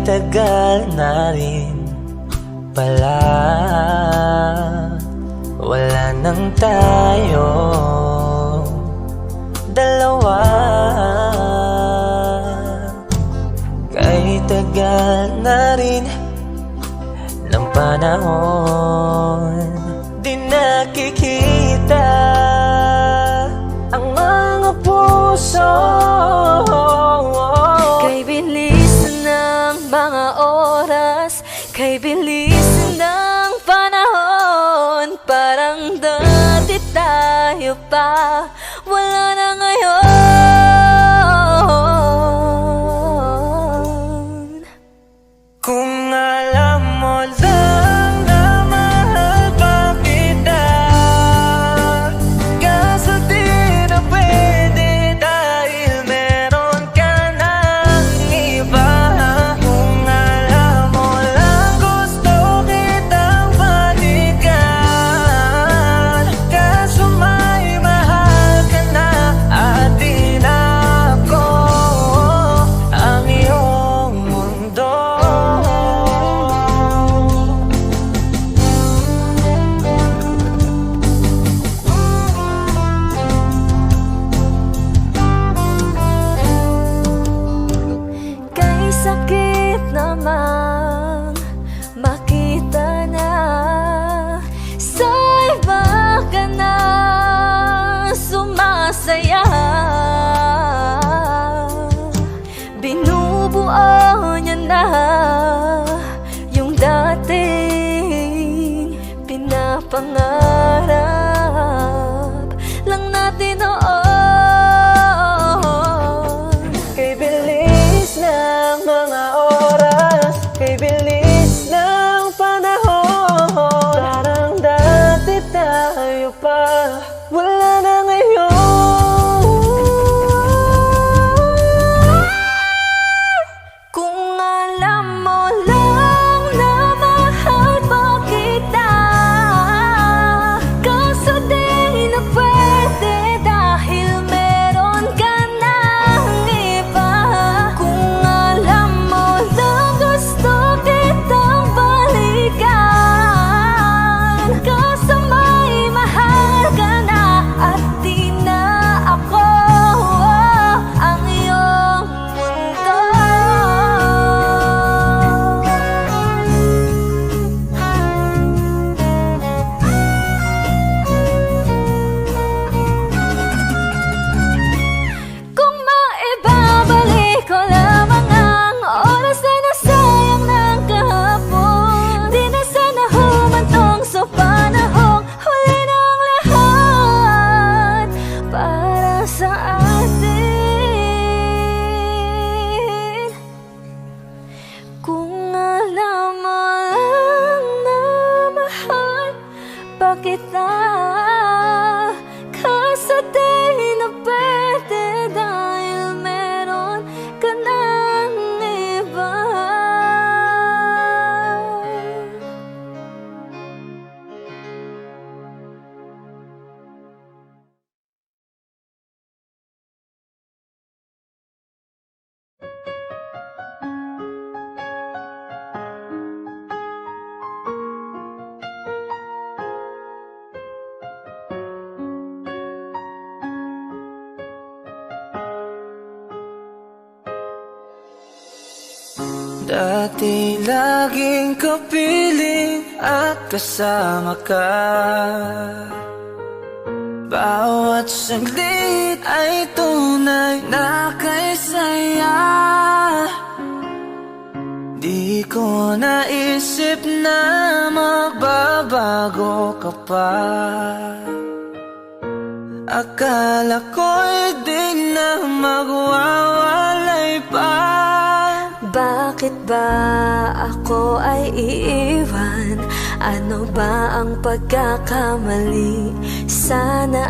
tagal na rin pala, wala nang tayo dalawa. Kay tagal na rin ng panahon, di nakikita ang mga puso. Kay bilis ng mga oras, kay bilis ng panahon, parang dati tayo pa, wala na ngayon. Kung alam mo lang na mahal pa kita, kaso di na pwede dahil meron ka ng iba. Kung alam mo lang gusto kitang balikan, kaso may mahal ka na at di na ako ang iyong mundo. Kay sakit namang makita na sa iba ka na sumasaya. Binubuo niya na yung dating pinapangarap lang natin noon. Kay bilis ng mga oras, kay bilis ng panahon, parang dati tayo pa, wala na ngayon. Kung alam mo lang na mahal pa kita, kaso di na pwede dahil meron ka ng iba. Kung alam mo lang gusto kitang balikan, kaso may mahal ka na at di na ako ang iyong mundo. Kung maibabalik ko lamang ang oras na nasayang ng kahapon, di na sana humantong sa panahong huli ng lahat para sa atin. Kung alam mo lang na mahal pa kita, kaso di na pwede dahil meron ka ng iba. Dati laging kapiling at kasama ka, bawat saglit ay tunay na kay saya. Di ko naisip na magbabago ka pa, akala ko'y di na magwawalay pa. Bakit ba ako ay iiwan? Ano ba ang pagkakamali? Sana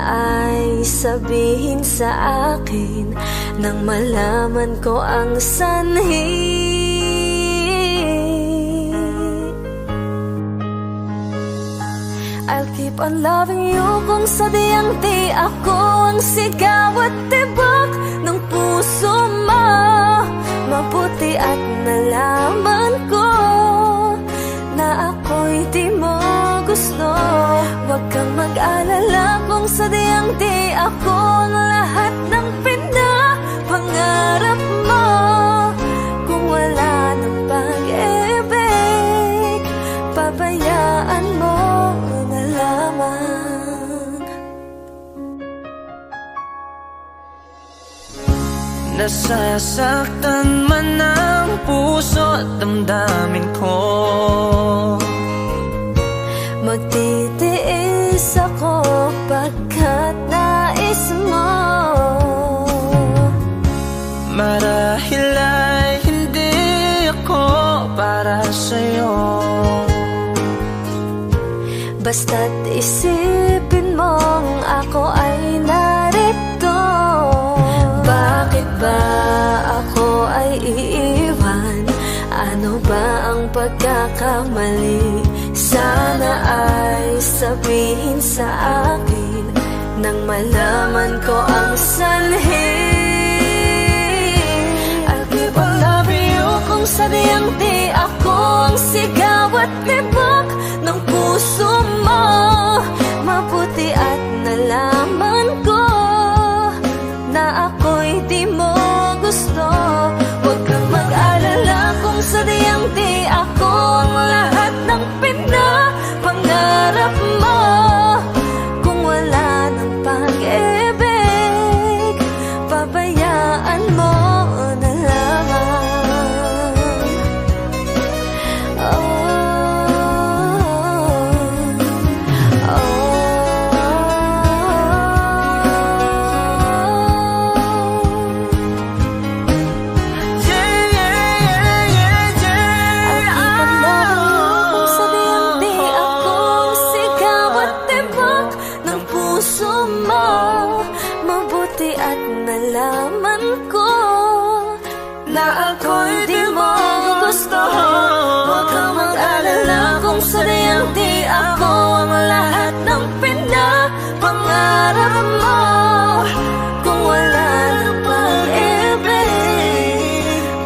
ay sabihin sa akin nang malaman ko ang sanhi. I'll keep on loving you kung sadyang di ako ang sigaw at tibok ng puso mo. Mabuti at nalaman ko na ako'y di mo gusto. Huwag kang mag-alala kung sadyang di ako ang lahat ng pinapangarap mo. Kung wala ng pag-ibig, pabayaan mo na lamang. Nasasaktan man ang puso at damdamin ko, magtitiis ako pagkat nais mo. marahil ay hindi ako para sa'yo. Basta't isipin mong ako ay narito. Bakit ba ako ay iiwan? Ano ba ang pagkakamali? Sana ay sabihin sa akin nang malaman ko ang sanhi. I'll keep on loving you kung sadyang di ako ang sigaw at tibok ng puso mo. Mabuti at nalaman ko na ako'y di mo gusto. Huwag kang mag-alala kung sadyang di ako ang lahat ng pinapangarap mo. Kung wala ng pag-ibig, pabayaan mo na lamang. Mabuti at nalaman ko na ako'y di mo gusto. Huwag kang mag-alala kung sadyang di ako ang lahat ng pinapangarap mo. Kung wala ng pag-ibig,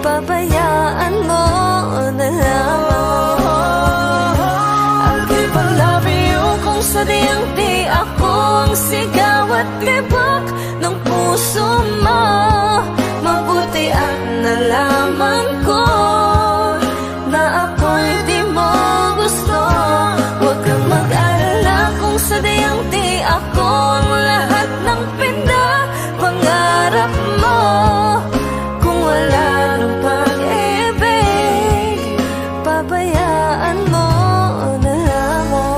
pabayaan mo na lamang. I'll keep on loving you kung sadyang di ako ang sigaw at tibok ng puso mo. Mabuti at nalaman ko na ako'y di mo gusto. Huwag kang mag-alala kung sadyang di ako ang lahat ng pinapangarap mo. Kung wala ng pag-ibig, pabayaan mo na lamang.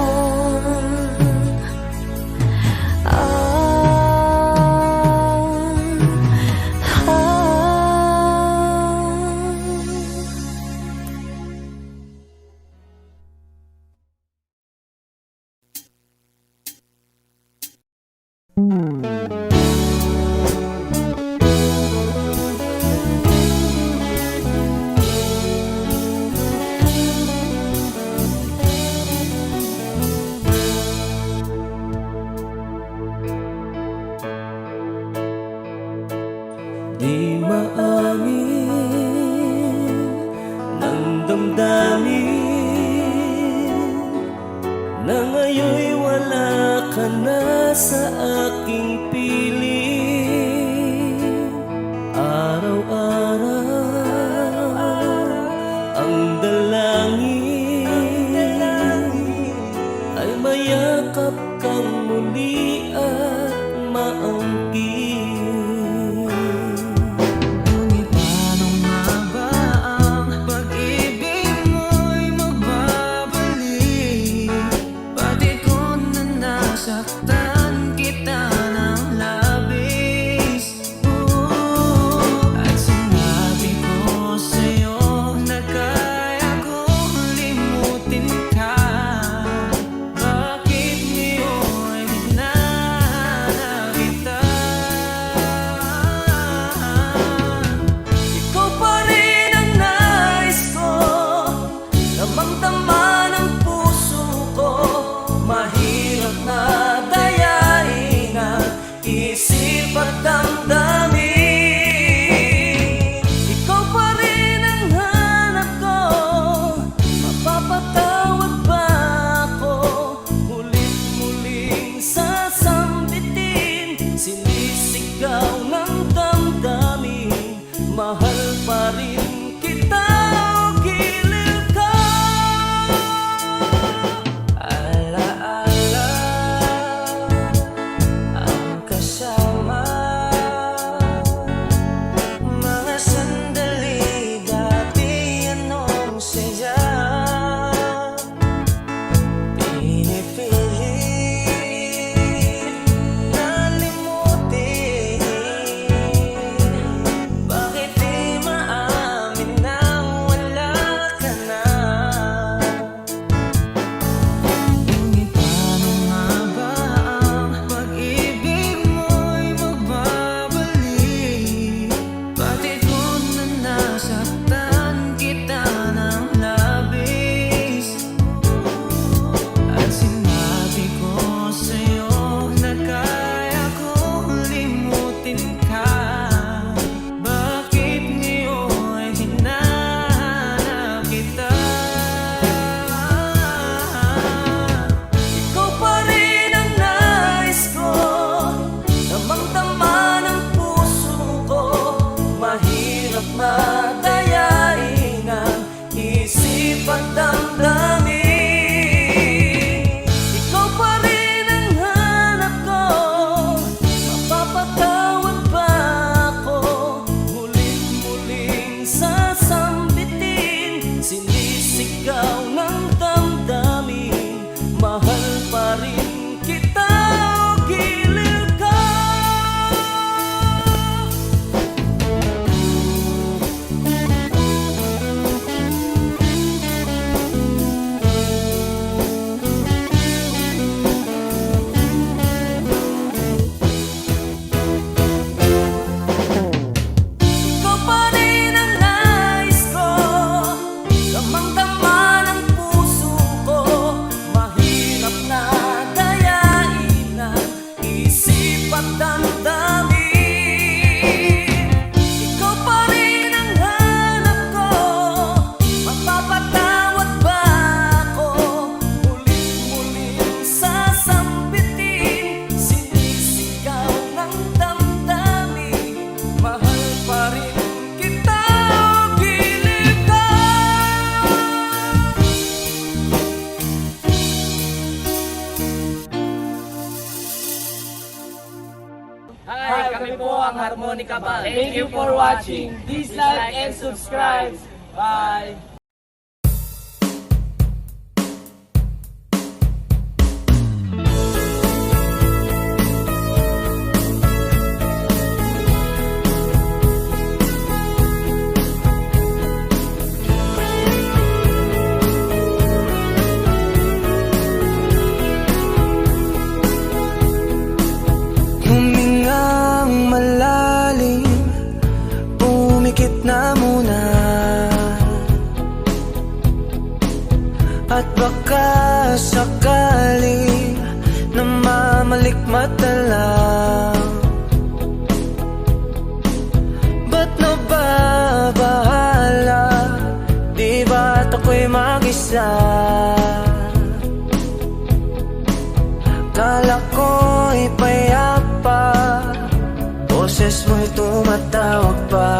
Di maamin ng damdamin na ngayon'y wala ka na sa aking piling. Araw-araw ang dalangin ay mayakap kang muli at maangkin. Saktan kita ng labis, at sinabi ko sa'yo na kaya kong limutin ka. Bakit ngayon Kami po ang Harmonica Band. Thank you for watching. Please like and subscribe. Bye! Humingang malalim, pumikit na muna, at baka sakali namamalikmata lang. Ba't nababahala? Di ba't ako'y mag-isa? Kala ko'y payapa, boses mo'y tumatawag pa.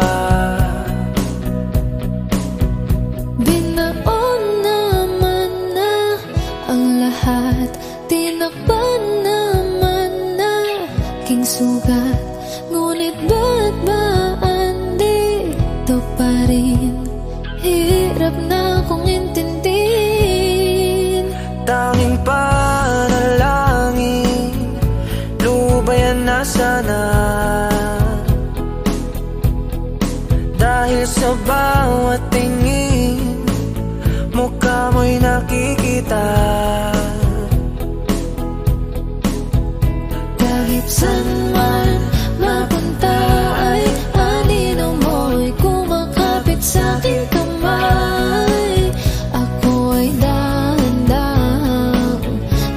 Binaon naman na ang lahat, tinakpan naman na king sugat. Ngunit ba't ba andito pa rin? Hirap na kong intindihin. Tanging panalangin, lubayan na sana. Dahil sa bawat tingin, mukha mo'y nakikita. Kahit saan man mapunta ay anino mo'y kumakapit sa aking kamay. Ako ay dahan-dahang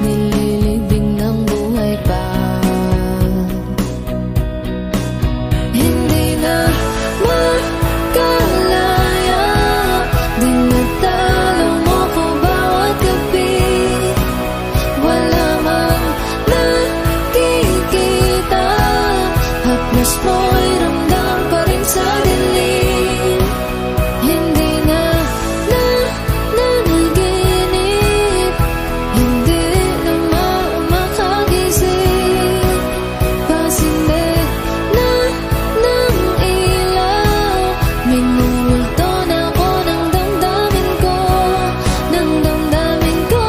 nililibing ng buhay pa. Hindi na makalaya, dinadalaw mo ko bawat gabi. Wala mang nakikita, haplos mo'y ramdam pa rin sa dilim. Hindi na nanaginip, hindi na makagising. Pasinde na ng ilaw, minumulto na ako ng damdamin ko, ng damdamin ko.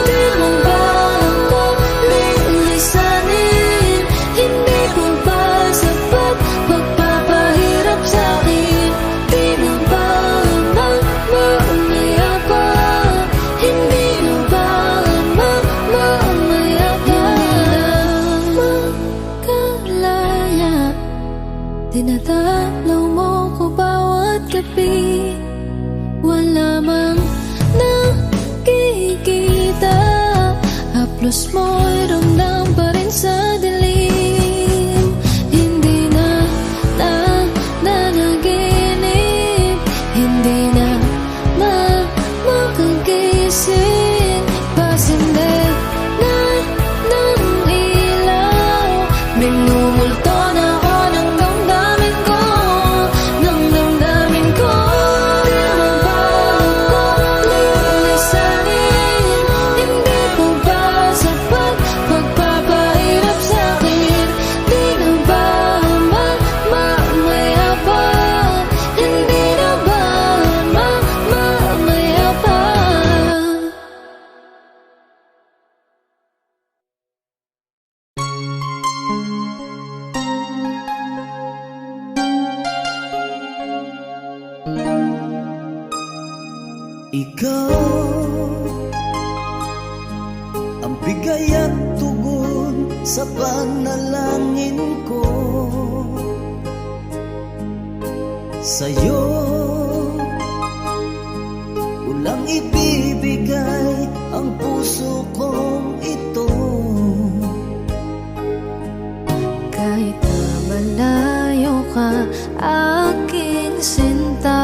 Di mo ba ako lilisanin? Hindi ko ba sapat pagpapahirap sa'kin? Di na ba mamamaya pa? Hindi na ba mamamaya pa? Makalaya, dinadalaw mo ko bawat gabi. Wala mang nakikita, haplos mo'y ramdam pa rin sa dilim. Hindi na nanaginip, hindi na makagising. Pasinde na ng ilaw, minumulto na ako ng damdamin ko, ng damdamin ko. Di mo ba ako lilisanin? Hindi ko ba sapat pagpapahirap sa'kin? Di na ba mamamaya pa? Hindi na ba mamamaya pa? Ikaw ang bigay at tugon sa panalangin ko. Sa'yo ulang ibibigay ang puso kong ito. Kahit na malayo ka, aking sinta,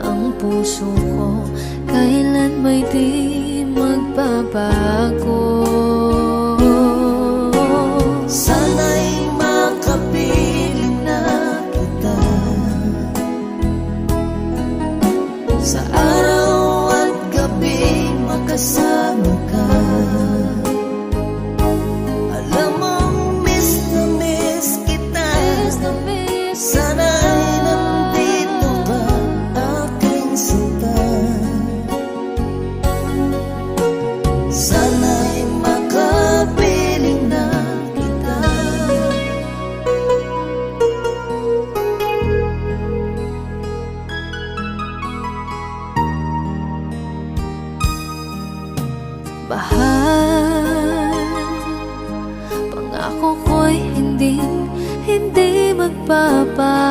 ang puso ko kailan may di magbabago. Sana'y makapiling na kita sa araw at gabi, makasama ka. Alam mong miss na Mahal, pangako ko'y hindi magbabago.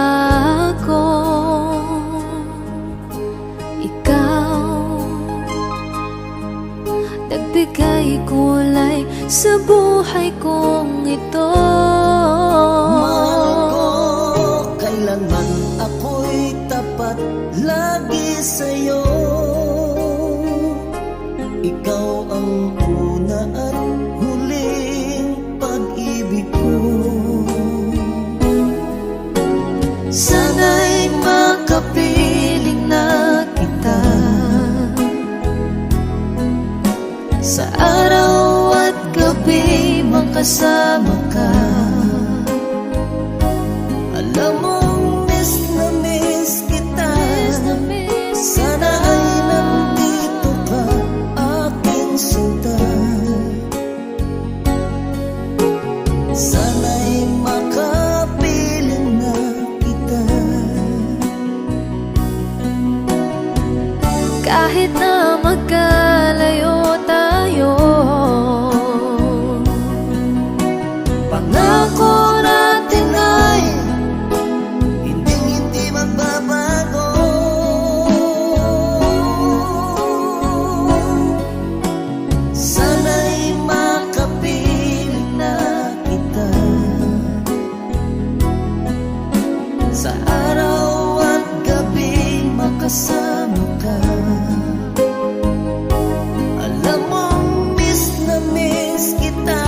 Ikaw, nagbigay kulay sa buhay kong ito. Mahal ko, kailanman ako'y tapat lagi sa'yo. Ikaw ang una at huling pag-ibig ko. Sana'y makapiling na kita sa araw at gabi, makasama ka. Alam mong miss na miss kita. Sana ay nandito ka, aking sinta. Sana'y makapiling na kita. Kahit na magkalayo tayo, Pangako natin ay hindi magbabago. Sana'y makapiling na kita sa araw at gabi, makasama ka. Alam mong miss na miss kita.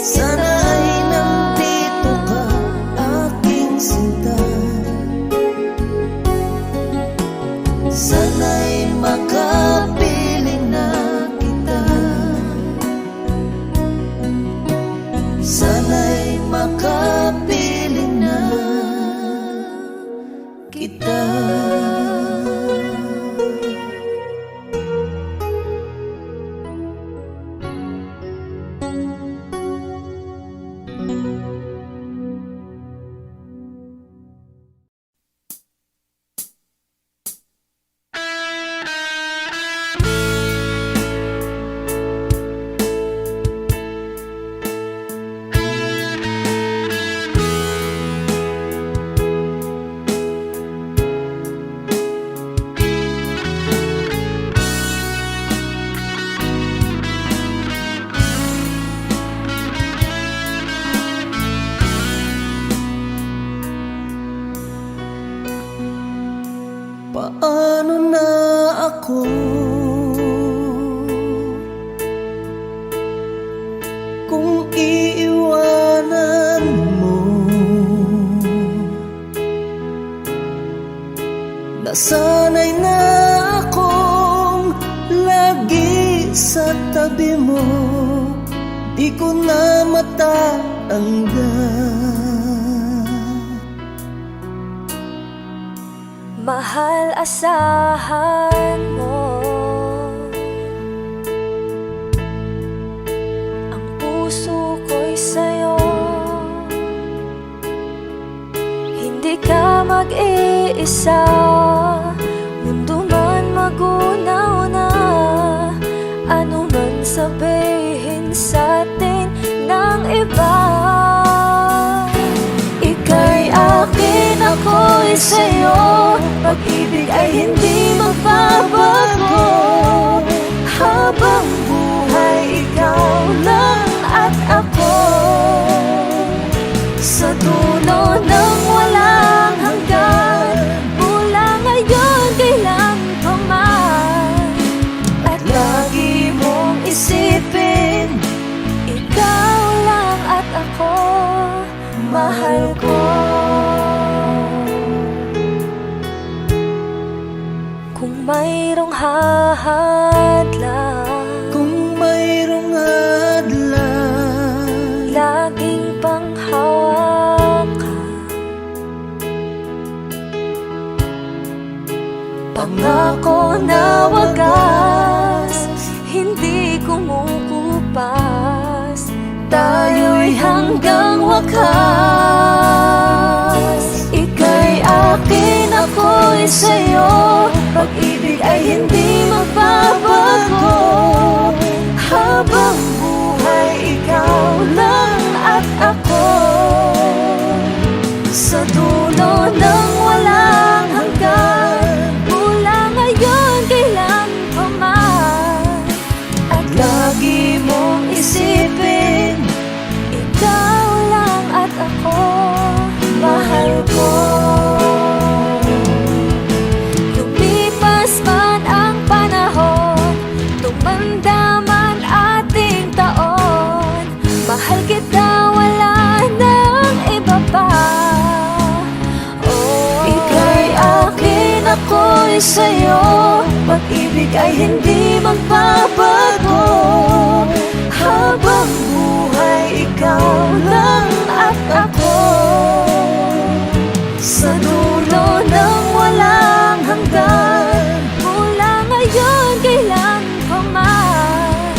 Sana ay nandito ka, aking sinta. Sana'y makapiling na kita. Sana'y makapiling na kita. Paano na ako kung iiwanan mo? Nasanay na akong lagi sa tabi mo, di ko na matanggal. mahal, asahan mo. Ang puso ko'y sa'yo. Hindi ka mag-iisa, mundo man magunaw na. Ano man sabihin sa'tin ng iba, ika'y akin, ako'y sa'yo. Pag-ibig ay hindi magbabago. Habang buhay, ikaw lang at ako. Sa dulo ng walang hanggan, mula ngayon kailan pa man. At lagi mong isipin, ikaw lang at ako, mahal ko. Kung mayroong hadlang, Kung mayroong hadlang, laging panghawakan. Pangako na wagas, hindi kumukupas. Tayo'y hanggang wakas. Ika'y akin, ako'y sa'yo. Pag-ibig ay hindi magbabago. isipin, ikaw lang at ako, mahal ko. Lumipas man ang panahon, tumanda man ating taon, mahal kita, wala nang iba pa. Ika'y akin, ako'y sa'yo, pag-ibig ay hindi magbabago. Habang buhay, ikaw lang at ako, sa dulo ng walang hanggan, mula ngayon kailan pa man.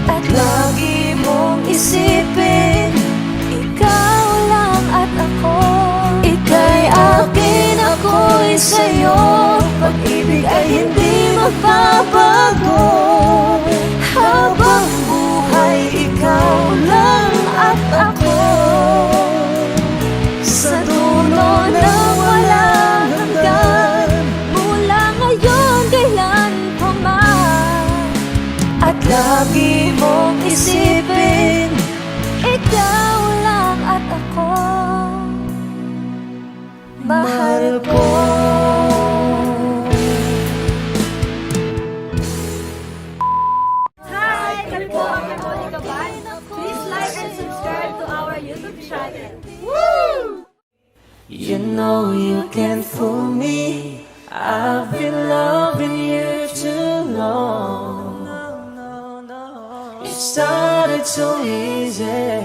At lagi mong isipin, ikaw lang at ako. Ika'y akin, ako'y sa'yo, pag-ibig ay hindi magbabago. Habang buhay, ikaw lang at ako, sa dulo ng walang hanggan, mula ngayon kailan pa man. At lagi mong isipin, ikaw lang at ako, mahal ko. Hi! Kami po ang Monica Ban. Please like and subscribe to our YouTube channel. You know you can't fool me. I've been loving you too long. It started so easy.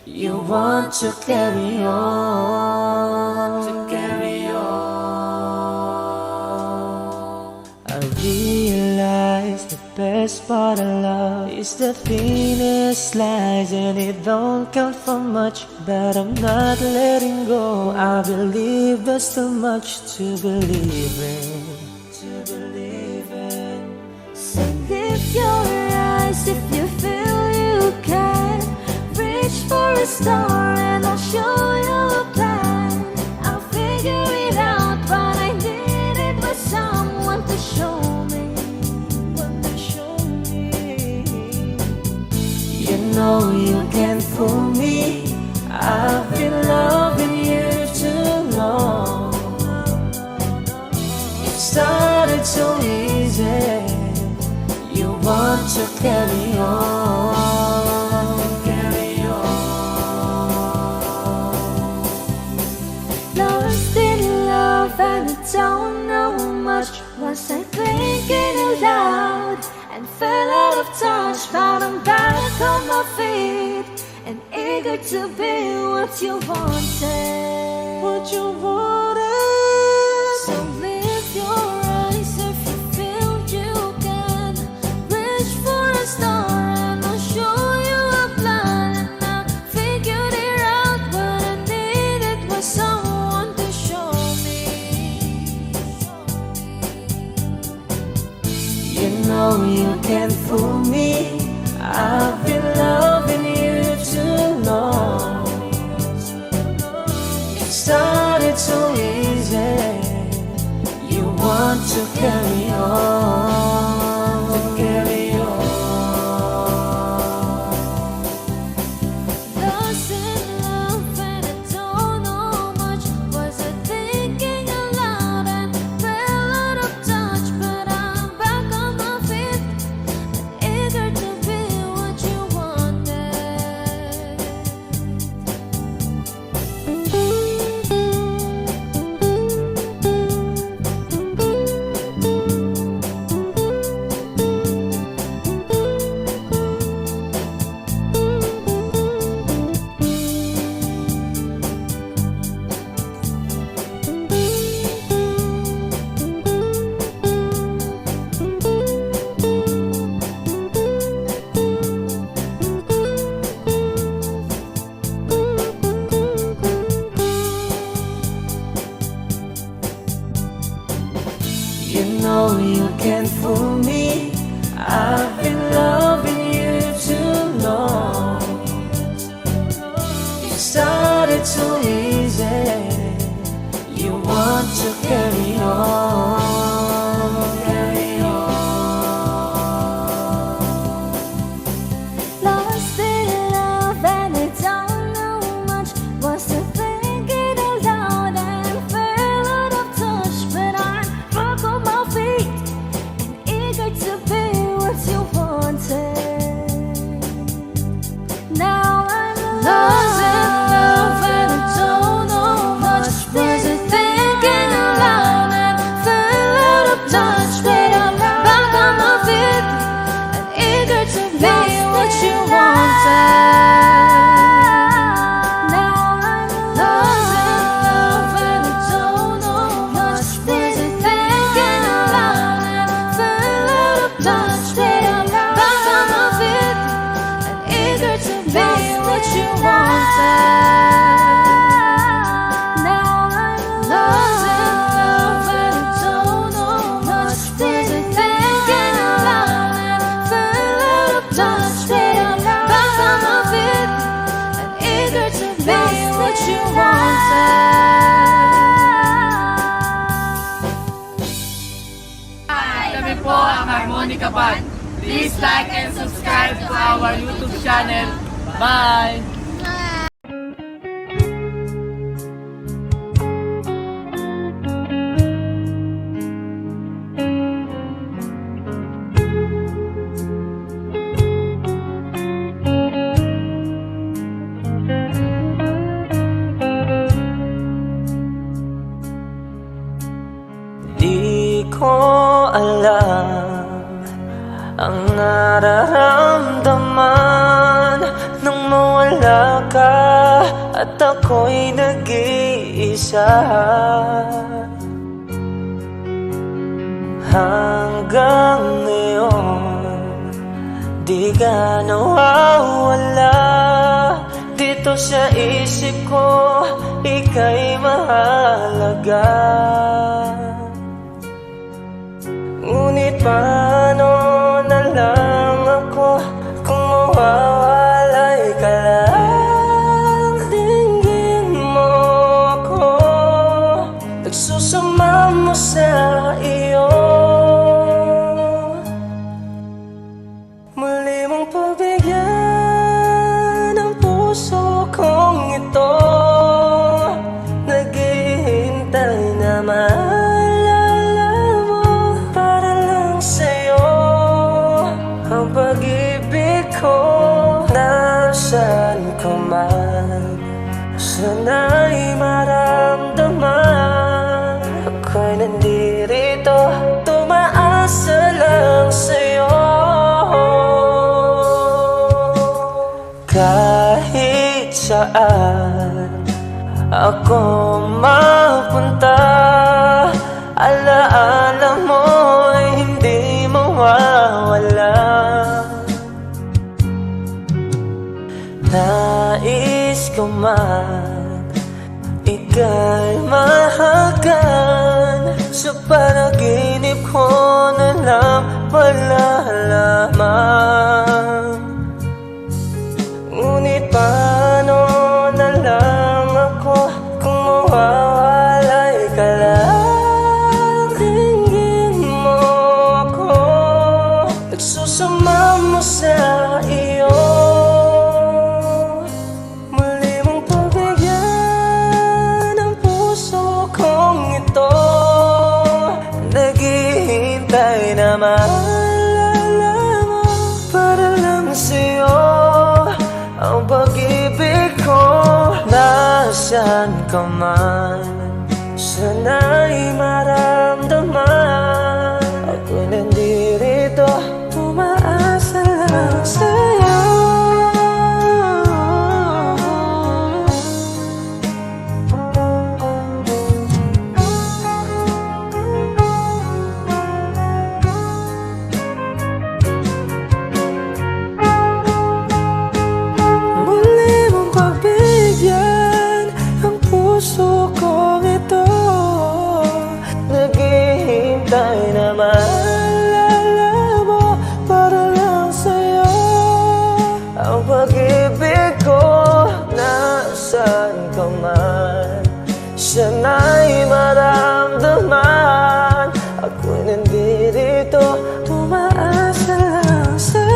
You want to carry on, I realize the best part of love is the thinnest slice, and it don't count for much, but I'm not letting go. I believe there's too much to believe in. So lift your eyes if you feel you can. Reach for a star and I'll show you a plan. I'll figure it out, but I needed was someone to show me. You know you can't fool me. I've been loving you too long. It started so easy. You want to carry on, Lost in love and I don't know much. Was I thinking aloud and fell out of touch? But I'm back on my feet and eager to be what you wanted. what you wanted. So lift your eyes if you feel you can. Reach for a star and I'll show you a plan. And I figured it out, but I needed was someone to show me. You know you can't fool me. I've been loving you too long. It started so easy. You want to carry on, Lost in love and I don't know much. Was I thinking aloud and fell out of touch? But I'm back on my feet and eager to be what you touch, straight out loud. Back from of it, and eager to be what you wanted. Now I'm lost in love and don't know much. Was it thinking out loud and fell out of touch, straight out loud. Back from of it, and eager to be what you wanted. Kami po ang Harmonica Band. Please like and subscribe to our YouTube channel. Bye! Di ko alam ang nararamdaman nang mawala ka at ako'y nag-iisa. Hanggang ngayon, di ka nawawala dito sa isip ko, ika'y mahalaga. Ngunit paano na lang ako kung mawawalay ka lang? Tingin mo ako, nagsusama mo sa iyo. Muli mong pagbigyan ang puso kong ito, naghihintay naman. Ang pag-ibig ko, nasaan ka man, sana'y maramdaman. Ako'y nandirito, tumaasa lang sa'yo. Kahit saan ako mapunta, alaala mo'y hindi mawawala. Nais ko man ika'y mahagan, sa panaginip ko na lang malalaman. Ngunit paano na lang ako kung mawawalay ka lang? Tingin mo ako, nagsusama mo sa iyo. Muli mong pagbigyan ang puso kong ito, naghihintay na maalala mo para lang sa'yo. Ang pag-ibig ko, nasaan ka man, sana'y maramdaman. Ako'y nandirito, umaasa lang sa'yo. Naghihintay na maalala mo para lang sa'yo. Ang pag-ibig ko, nasaan ka man, sana'y maramdaman. Ako'y nandirito, umaasa lang sa'yo.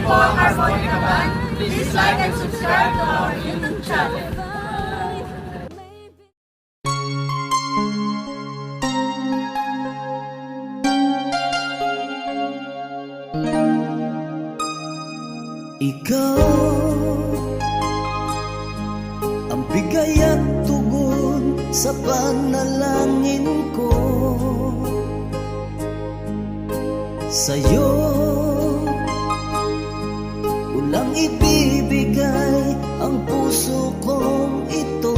po ang Harmonica Band. Please like and subscribe to our YouTube channel. Ikaw ang bigay at tugon sa panalangin ko. Sa'yo ulang ibibigay ang puso kong ito.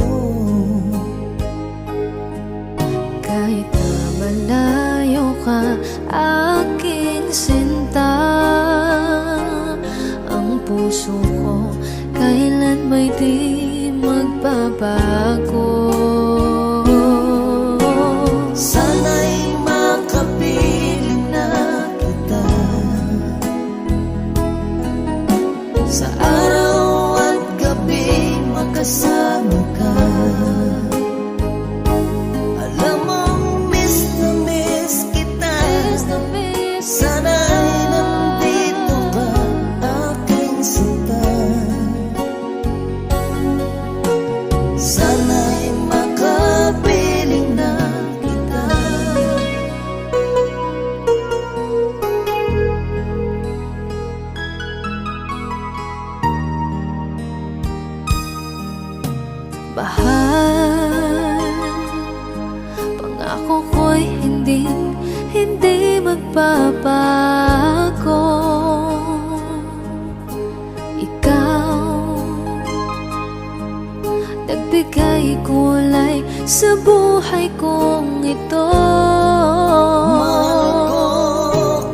Kahit na malayo ka, aking sinta, ang puso ko kailan may di magbabago. Sana'y makapiling na kita sa araw at gabi, makasama ka. Alam mong miss na miss kita. Sana'y nandito ka, aking sinta. Sana'y makapiling na kita. Bahal, pangako ko'y hindi magbabago. Ikaw, nagbigay kulay sa buhay kong ito. Mahal ko,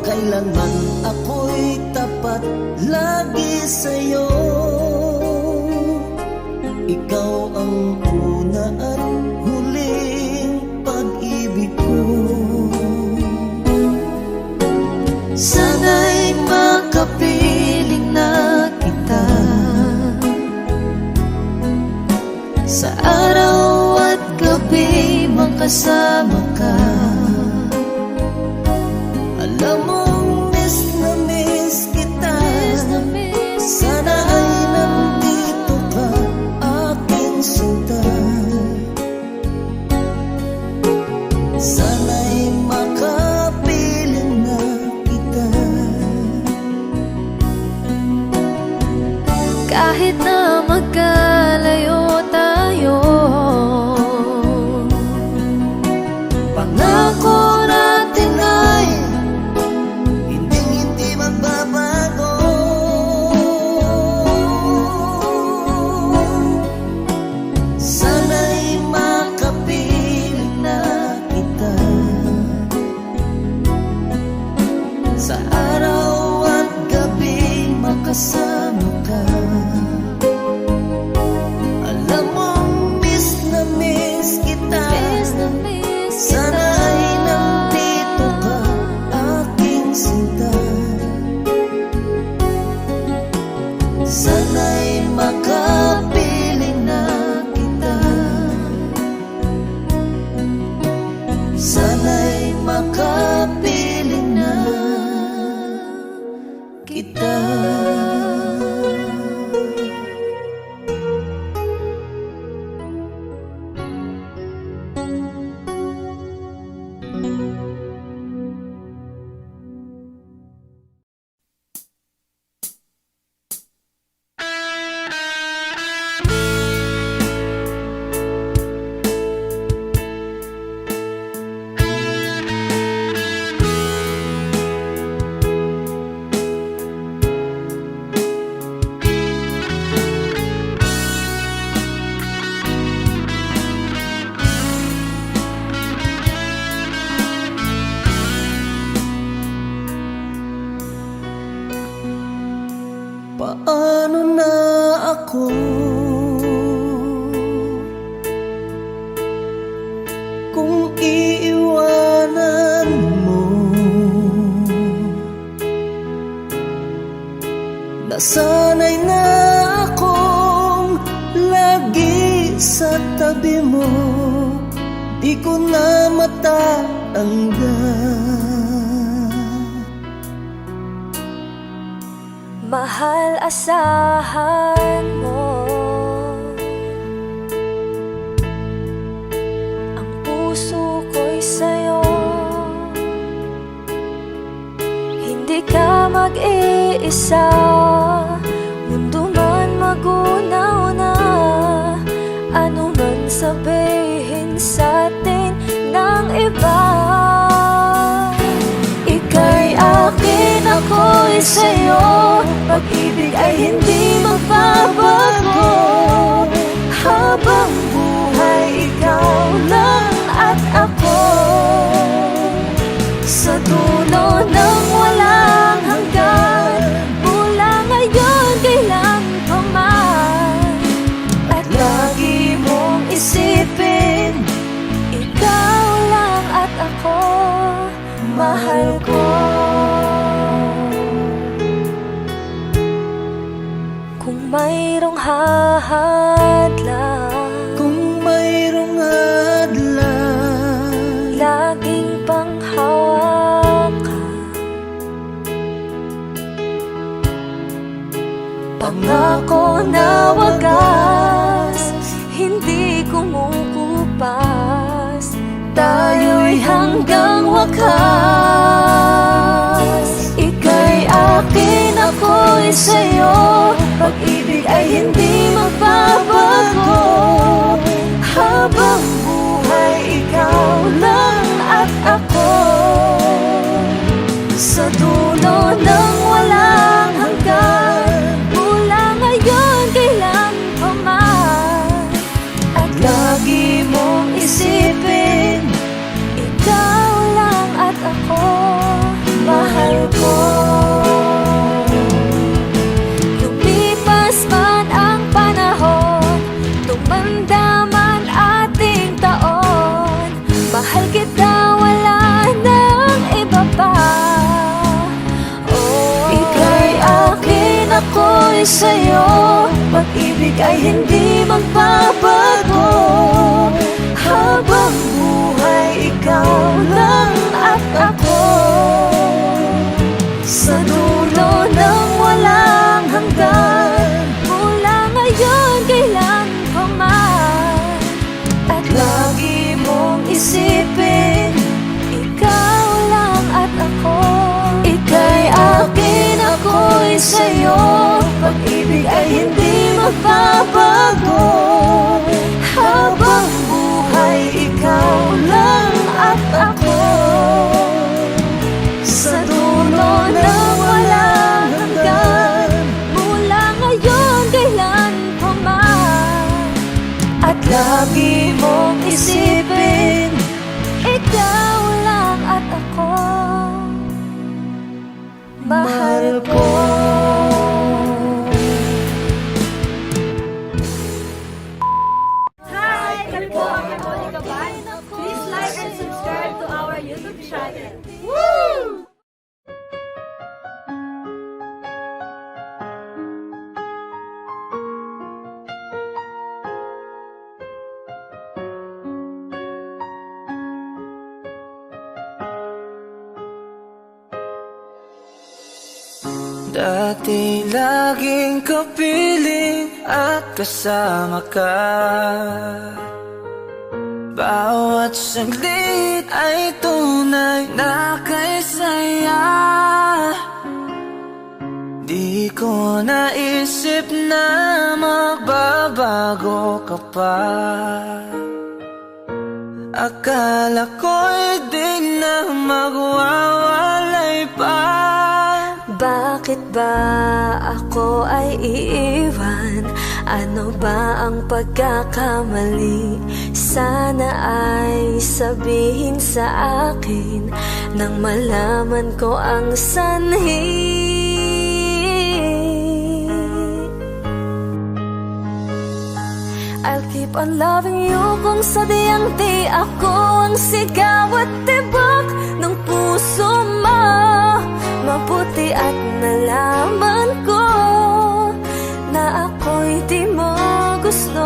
kailanman ako'y tapat lagi sa'yo. Ikaw ang una at huling pag-ibig ko. Sana'y makapiling na kita sa araw at gabi, makasama ka. Alam mong miss na miss kita. Sana ay nandito ka, aking sinta. Sana'y makapiling na kita. Kahit na magkalayo tayo, Pangako natin ay hindi magbabago. Sana'y makapiling na kita sa araw at gabi, makasama ka. Alam mong miss na miss kita. Sana ay nandito ka, aking sinta. Sana'y makapiling na kita. Sana'y makapiling na kita. Paano na ako kung iiwanan mo? Nasanay na akong lagi sa tabi mo, di ko na matatanggal. Mahal, asahan mo ang puso ko'y sa'yo. Hindi ka mag-iisa, mundo man magunaw na. Ano man sabihin sa'tin ng iba, ika'y akin, ako'y sa'yo. Pag-ibig ay hindi magbabago. Habang buhay, ikaw lang at ako. Sa dulo ng walang hanggan, mula ngayon kailan pa man. At lagi mong isipin, ikaw lang at ako, mahal ko. Kung mayroong hahadlang, Kung mayroong hadlang, laging panghawakan. Pangako na wagas, hindi kumukupas. Tayo'y hanggang wakas. Ika'y akin, ako'y sa'yo. Pag-ibig ay hindi magbabago. Habang buhay, ikaw lang at ako. Sa dulo ng walang hanggan, mula ngayon kailan pa man. At lagi mong isipin, ikaw lang at ako, mahal ko. Lumipas man ang panahon, tumanda man ating taon, mahal kita, wala nang iba pa. Ika'y akin, ako'y sa'yo. Pag-ibig ay hindi magbabago. Habang buhay, ikaw lang at ako. Sa dulo ng walang hanggan, mula ngayon kailan pa man. At lagi mong isipin, ikaw lang at ako. Ika'y akin, ako'y sa'yo. Pag-ibig ay hindi magbabago. Habang buhay, ikaw lang at ako. Sa dulo ng walang hanggan, mula ngayon kailan pa man. At lagi mong isipin, ikaw lang at ako, mahal ko. Hi! Kami po ang Harmonica Band. Please like and subscribe to our YouTube channel. Woo! Dati laging kapiling at kasama ka. Bawat saglit ay tunay na kay saya. Di ko naisip na magbabago ka pa. Akala ko'y di na magwawalay pa. Bakit ba ako ay iiwan? Ano ba ang pagkakamali? Sana ay sabihin sa akin nang malaman ko ang sanhi. I'll keep on loving you kung sadyang di ako ang sigaw at tibok ng puso mo. Mabuti at nalaman ko na ako'y di mo gusto.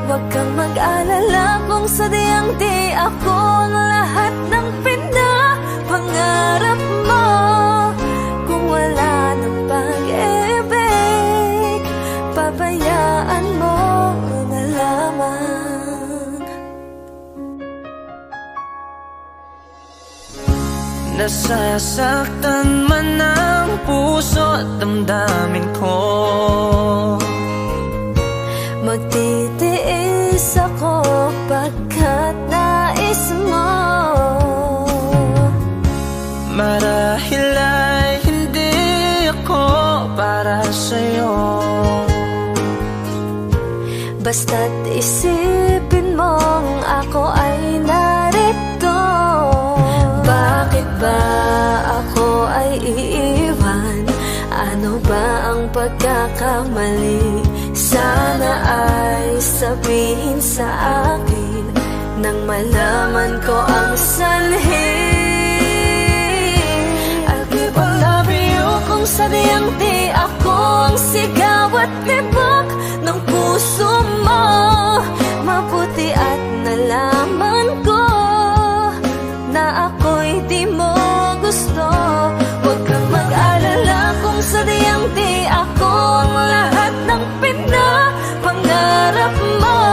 Huwag kang mag-alala kung sadyang di ako ang lahat ng pinapangarap mo. Kung wala ng pag-ibig Masasaktan man ang puso at damdamin ko. Magtitiis ako pagkat nais mo. Marahil ay hindi ako para sa'yo. Basta't isipin mong ako ay narito. Bakit ba ako ay iiwan? Ano ba ang pagkakamali? Sana ay sabihin sa akin nang malaman ko ang sanhi. I'll keep on loving you kung sadyang di ako ang sigaw at tibok ng puso mo. Mabuti at nalaman ko na ako'y di mo gusto. Huwag kang mag-alala kung sadyang di ako ang lahat ng pinapangarap mo.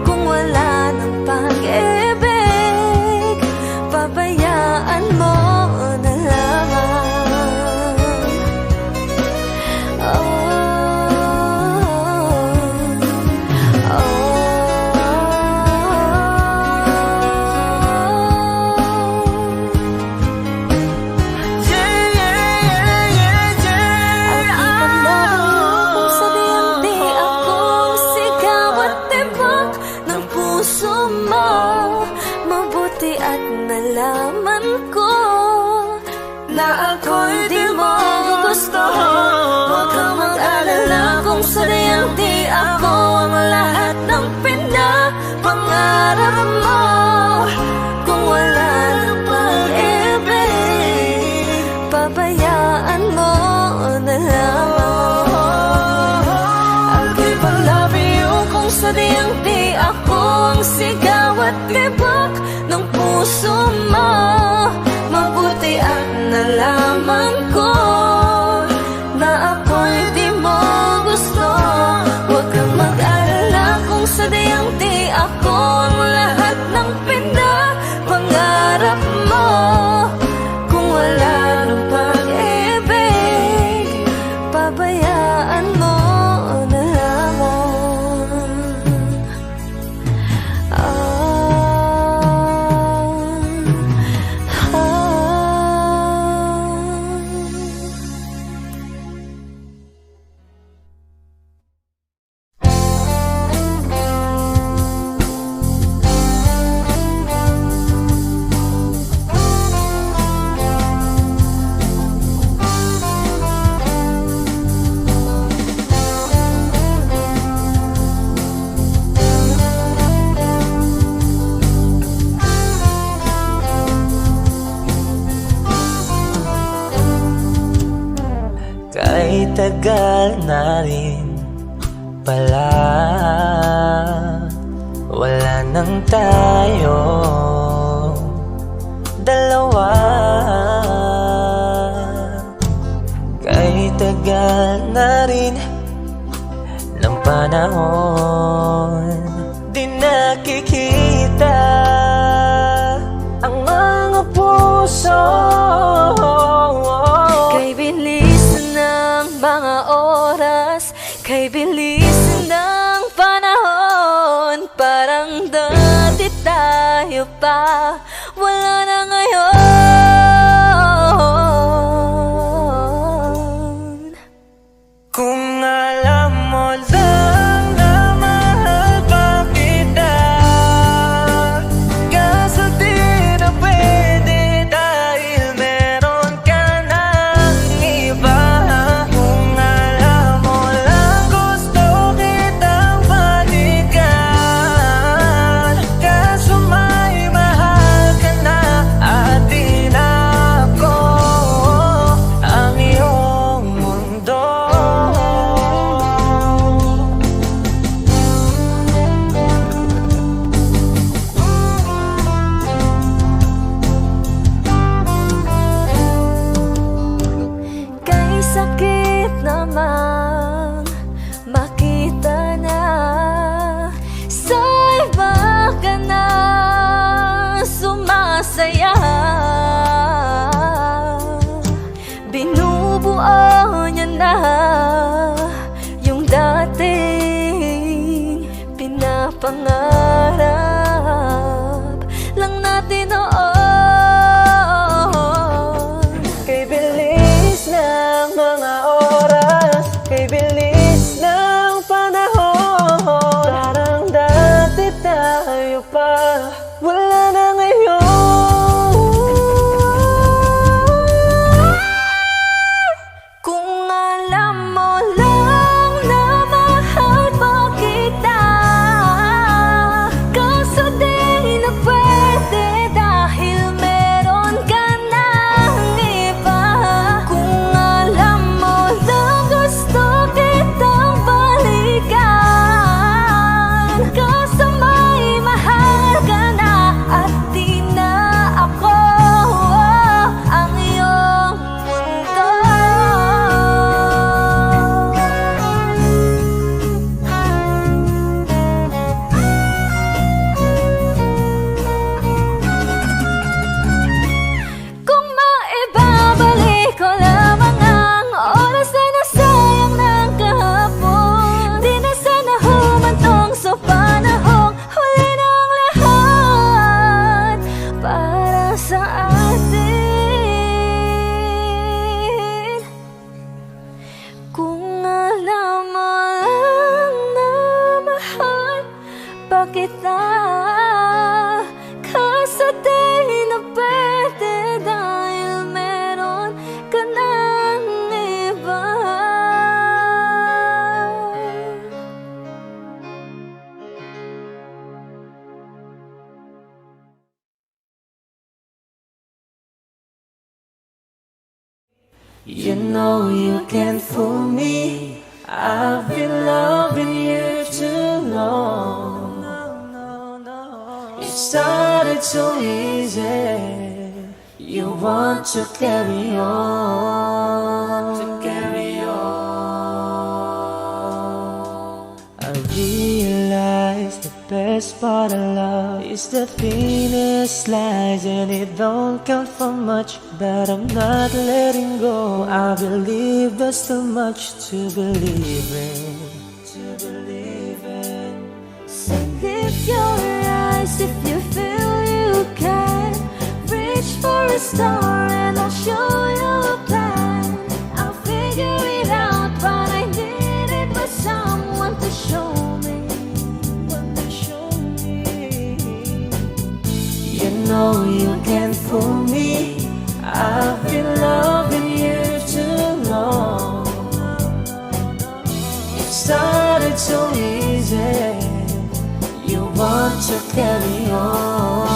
Kung wala ng pag-ibig, pabayaan mo na lamang. Nalaman ko na ako'y di mo gusto. Huwag kang mag-alala kung sadyang di ako ang lahat ng pinapangarap mo. Kung wala ng pag-ibig, pabayaan mo na lamang. I'll keep on loving you kung sadyang di ako ang sigaw at tibok ng puso mo. Mabuti at nalaman ko na ako'y di mo gusto. Huwag kang mag-alala kung sadyang di ako ang lahat ng pinapangarap mo. Kung wala ng pag-ibig, pabayaan mo na lamang. Kahit tagal na rin pala, wala nang tayo dalawa. Kahit tagal na rin ng panahon, di nakikita ang mga puso. Kay bilis ng mga oras, kay bilis ng panahon, parang dati tayo pa, wala na ngayon. Kung alam mo lang na mahal pa kita, kaso di na pwede dahil meron ka ng iba. Kung alam mo lang gusto binuo niya na yung dating pinapangarap lang natin noon. Kay bilis ng mga oras, kay bilis ng panahon, parang dati tayo pa, wala na ngayon. Kung alam mo lang na mahal mo kita, kaso di na pwede dahil meron ka ng iba. Kung alam mo lang gusto kitang balikan, kaso may mahal ka na at di na ako ang iyong mundo. Kung maibabalik ko lamang ang oras na nasayang ng kahapon, di na sana humantong sa panahong huli ng lahat para sa atin. Kung alam mo lang na mahal pa kita, kaso di na pwede dahil meron ka ng iba. You know you can't fool me, I've been loving you too long. It started so easy, you want to carry on, I realize the best part of love is the thinnest slice, and it don't count for much, but I'm not letting go. I believe there's too much to believe in. So lift your eyes if you feel you can. Reach for a star and I'll show you a plan. I'll figure it out, but I needed was someone to show me. You know you can't fool me, I've been loving you too long. It started so easy, you want to carry on,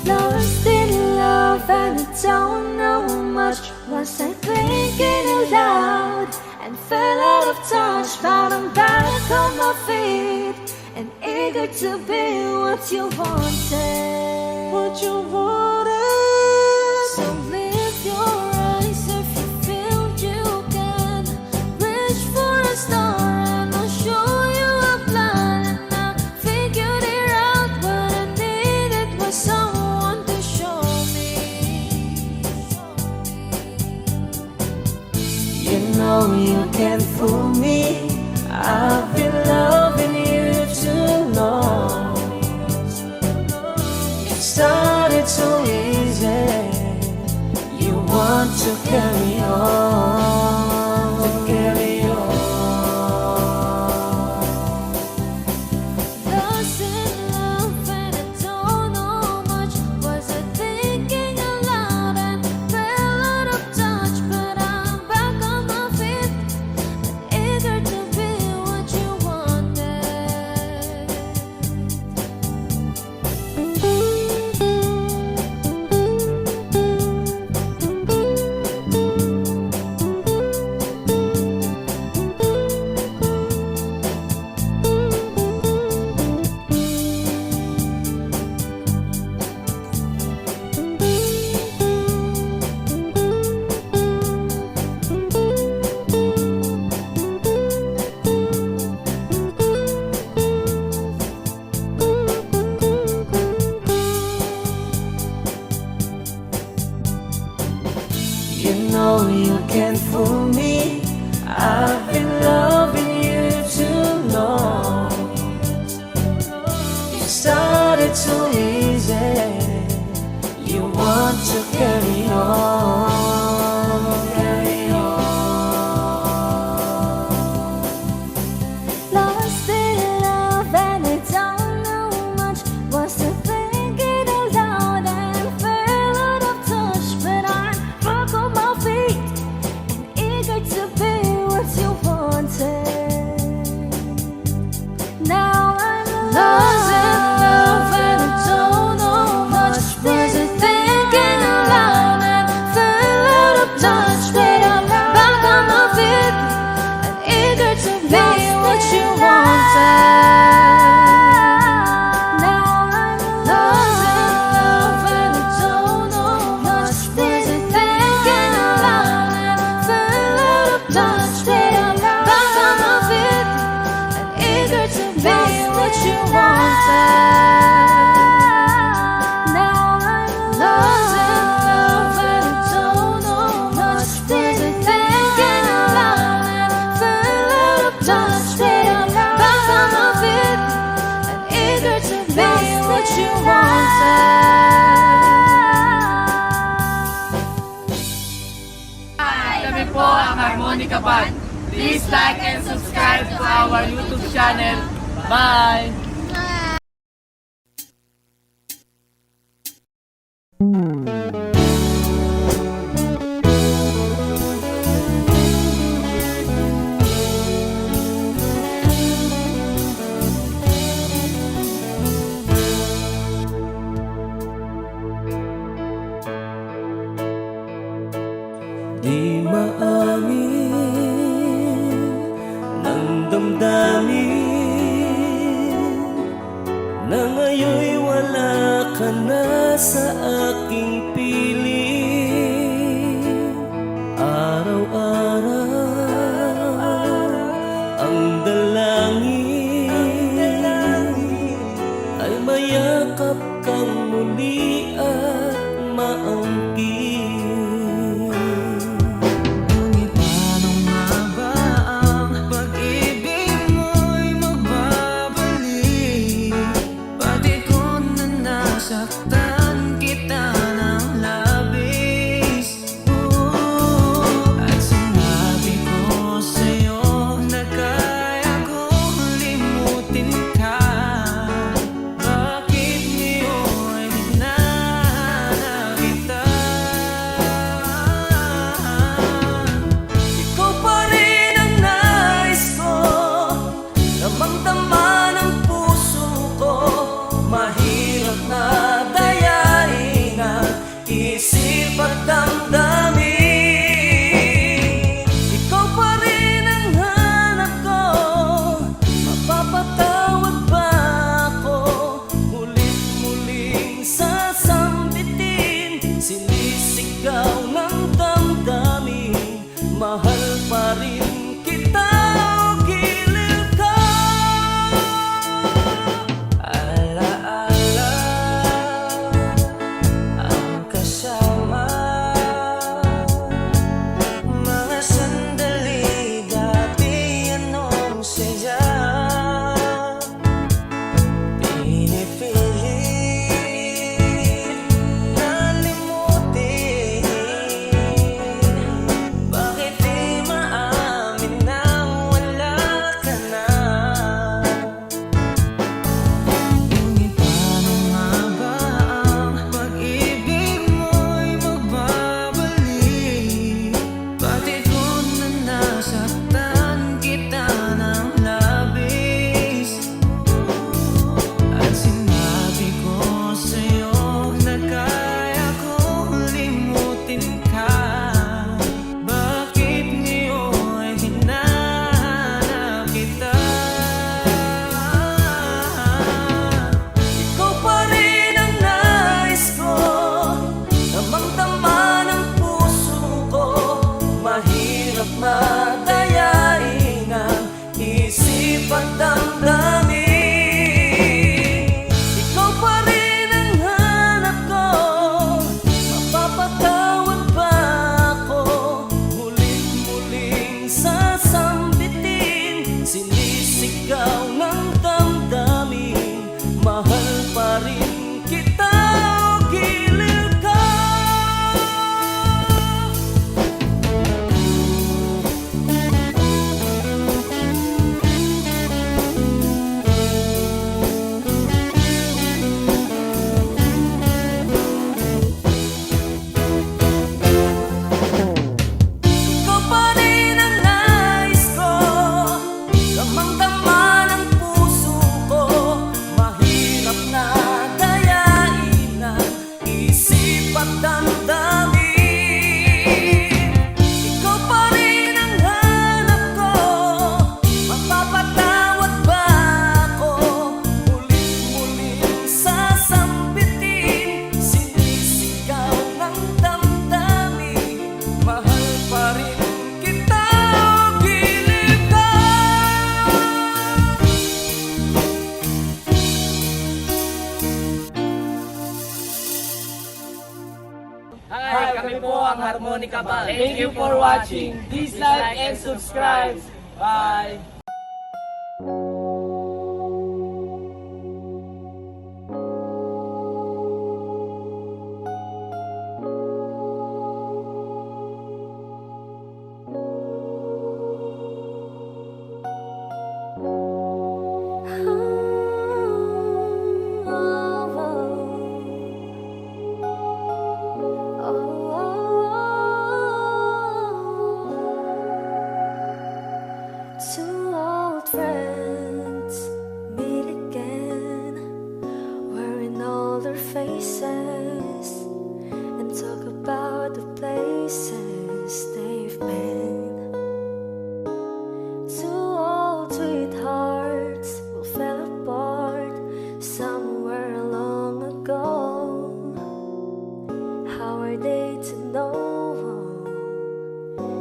Lost in love and I don't know much. Was I thinking aloud and fell out of touch? But I'm back on my feet and eager to be what you wanted. So lift your eyes if you feel you can. Reach for a star and I'll show you a plan. And I figured it out, but I needed was someone to show me. You know you can't fool me, I've been loving you too long. It started so easy, you want to carry on, Lost in love and I don't know much. Was I thinking aloud and fell out of touch? But I'm back on my feet and eager to be what you wanted. know you can't fool me. I've been loving you too long. It started too easy. You want to carry on, carry on. Lost in love and I don't know much. Was to think it aloud and fell out of touch. But I'm back on my feet and eager to be what you wanted. Now I'm lost in love and I don't know much. Was to thinking aloud and fell out of touch. But I'm back on my feet and eager to be what you wanted. Now I'm lost in love and I don't know much. Was it thinking aloud and fell out of touch? But I'm back on my feet and eager to be what you wanted. Now I'm lost in love and I don't know much. Was it thinking aloud and fell out of touch? But I'm back on my feet and eager to be what you wanted. Kami po ang Harmonica Band. Please like and subscribe to our YouTube channel. Bye! Di maamin ng damdamin na ngayon'y wala ka na sa aking piling. Araw-araw ang dalangin ay mayakap kang muli at maangkin. Ngunit paano nga ba ang pag-ibig mo'y magbabalik? Pati ko na nasaktan kita ng labis. At sinabi ko sa'yo na kaya kong limutin ka. Bakit ngayon hinahanap kita? Ikaw pa rin ang nais ko, damang-dama ng puso ko. Mahirap na dayain Hi, kami po ang Harmonica Band. Thank you for watching. Please like and subscribe. Bye! Two old friends meet again, wearing older faces, and talk about the places they've been. Two old sweethearts who fell apart somewhere long ago. How are they to know?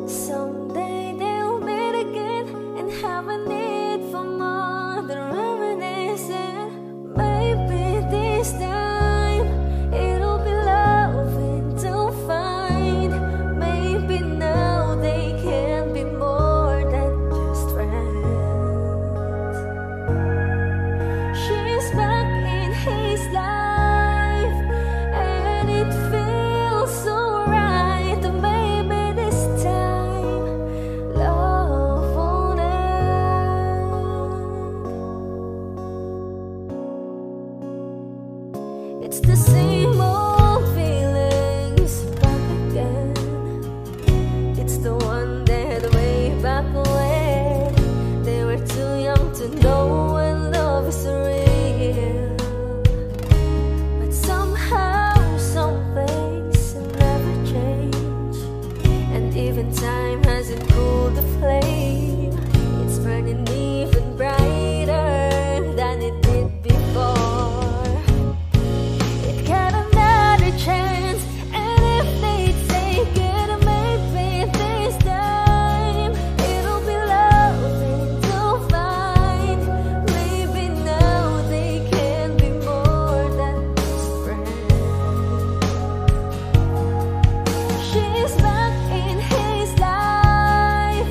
Someday they'll meet again and have a need for more than reminiscing. Maybe this time it'll be loving to find. Maybe now they can be more than just friends. She's back in his life, and it feels so right. Maybe this time love won't end. It's the same old feelings back again. It's the one that way back when they were too young to know when love is real. But somehow some things never change, and even time hasn't cooled the flame. It's burning even brighter than it did before. It got another chance, and if they take it, maybe this time it'll be loving to find. Maybe now they can be more than just friends. She's back in his life,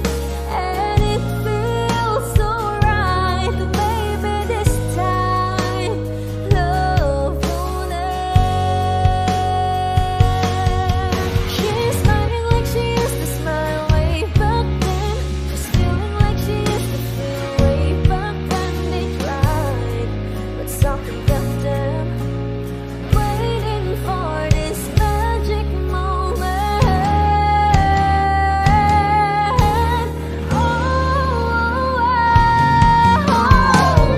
and it feels so right. Maybe this time love won't end. She's smiling like she used to smile way back then. She's feeling like she used to feel way back when they tried, but something left them waiting for this magic moment. Oh,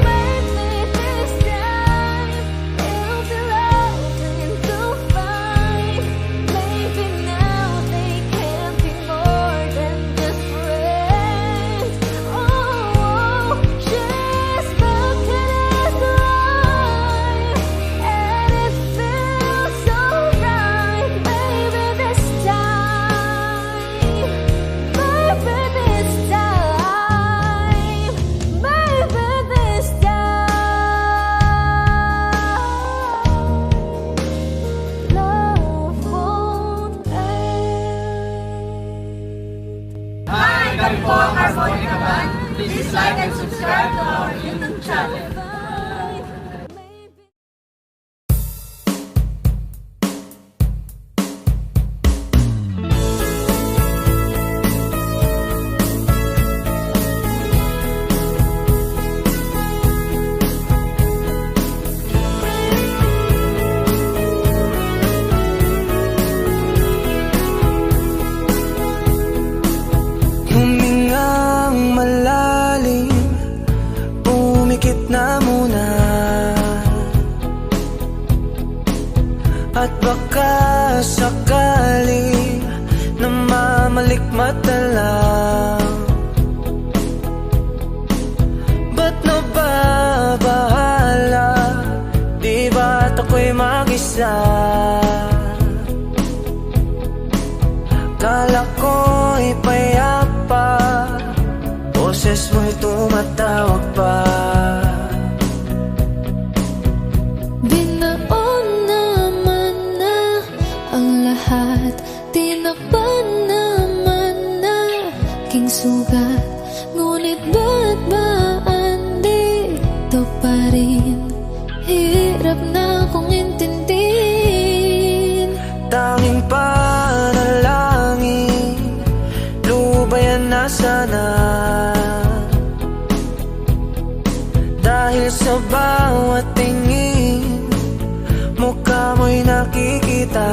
maybe this time it'll be loving to find. Maybe now they can be more than just friends. Oh, she's back in his life, and it feels so right. Maybe this time, maybe this time, maybe this time, love won't end. Hi, kami po ang Harmonica Band. Please like and subscribe to our YouTube channel. Humingang malalim, umikit na muna, at baka sakali na mamalikmata lang. Ba't nababahala? Di ba't ako'y mag-isa? Kala ko'y payapa, boses mo'y tumatawag pa. Binaon naman na ang lahat. mo'y nakikita.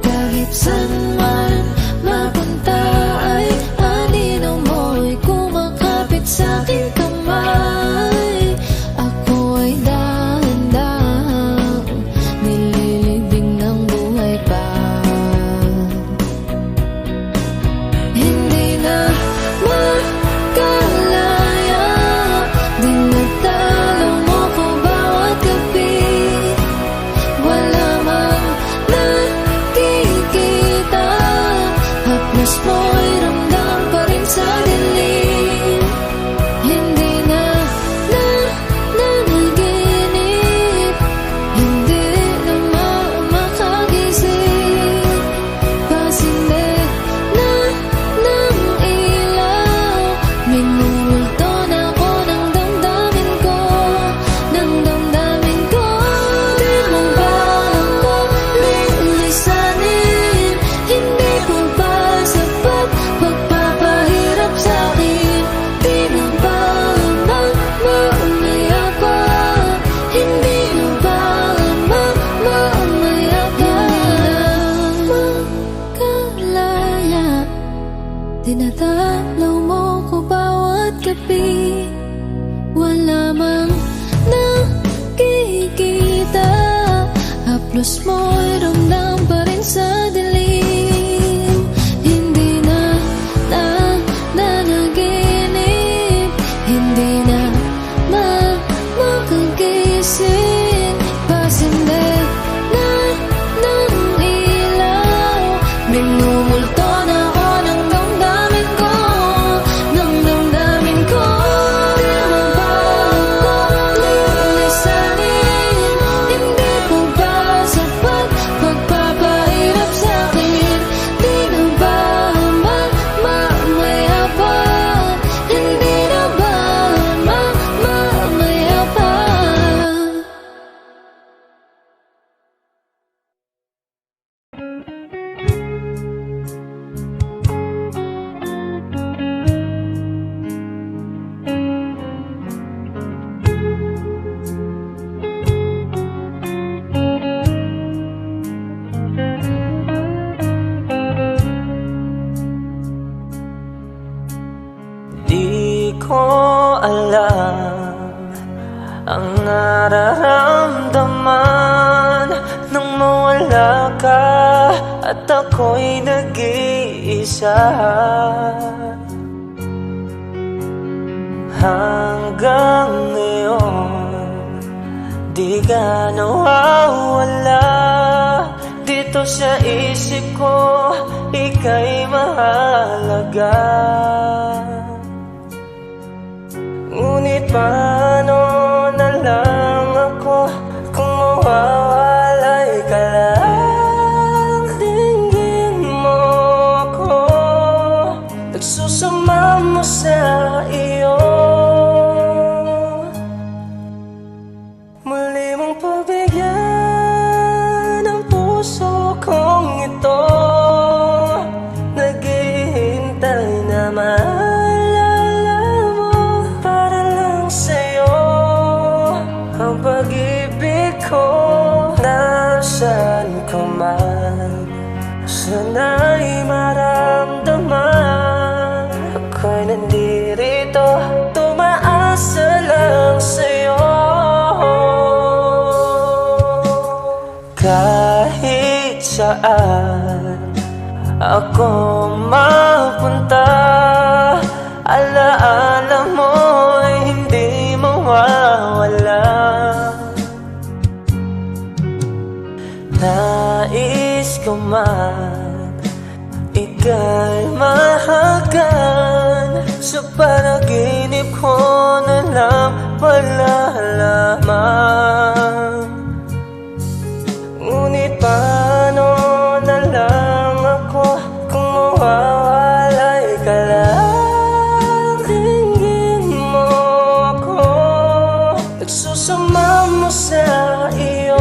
Kahit saan man mapunta ay anino mo'y kumakapit sa'king kamay. Ako ay dahan-dahang nililibing ng buhay pa. Hindi na makalaya, dinadalaw mo ko bawat gabi. Wala mang nakikita, haplos mo'y ramdam pa rin sa dilim. Hindi na nanaginip, hindi na makagising. Pasinde na ng ilaw, minumulto na ako ng damdamin ko, ng damdamin ko. Di mo ba ako lilisanin? Hindi ko ba sapat pagpapahirap sa'kin? Di mo ba mamaya pa? Hindi mo ba mamaya pa? Makalaya, dinadalaw mo ko bawat gabi. Wala mang nakikita, haplos mo'y ramdam pa rin sa dilim. Hindi na nanaginip, hindi na makagising. Pasinde na ng ilaw, minumulto na ako ng damdamin ko, ng damdamin ko. Di mo ba ako lilisanin? Hindi ko ba sapat pagpapahirap sa'kin? Di na ba mamaya pa? Hindi na ba mamaya pa? Di ko alam ang nararamdaman nang mawala ka at ako'y nag-iisa. Hanggang ngayon, di ka nawawala dito sa isip ko, ika'y mahalaga. Ngunit paano na lang ako kung mawawalay ka lang? Dinggin mo ako, nagsusama mo sa iyo. Muli mong pagbigyan ang puso kong ito, naghihintay na maalala mo para lang sa'yo. Ang pag-ibig ko nasaan ka man, sana'y maramdaman. Ako'y nandirito, tumaasa lang sa'yo. Kahit saan ako mapunta, alaala mo'y hindi mawawala. Nais ko man ika'y mahagan, sa panaginip ko na lang malalaman. Ngunit paano na lang ako kung mawawalay ka lang? Dinggin mo ako, nagsusama mo sa iyo.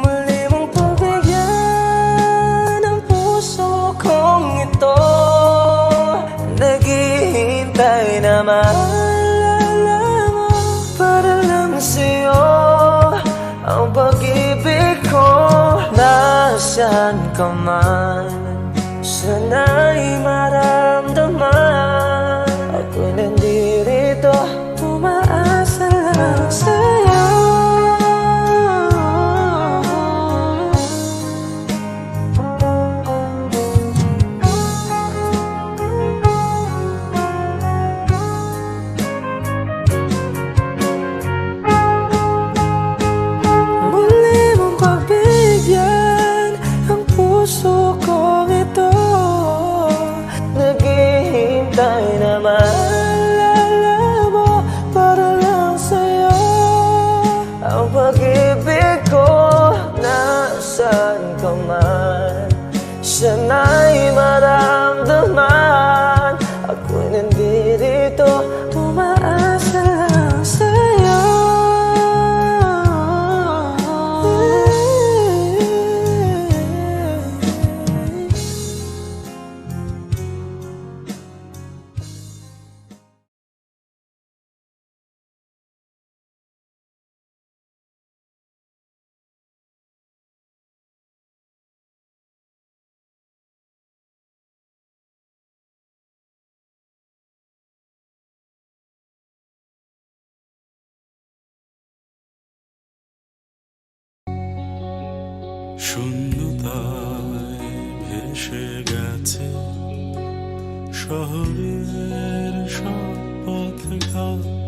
Muli mong pagbigyan ang puso kong ito, naghihintay na maalala mo ka man, sana'y maramdaman. Ako'y nandirito, umaasa lang sa'yo. Muli mong pagbigyan ang puso kong ito. Naghihintay na maalala mo para lang sa'yo. Ang pag-ibig ko, nasaan ka man, sana'y maramdaman. Ako'y nandirito, umaasa lang sa'yo. শূন্যতায় ভেসে গেছে শহরের সব পথঘাট।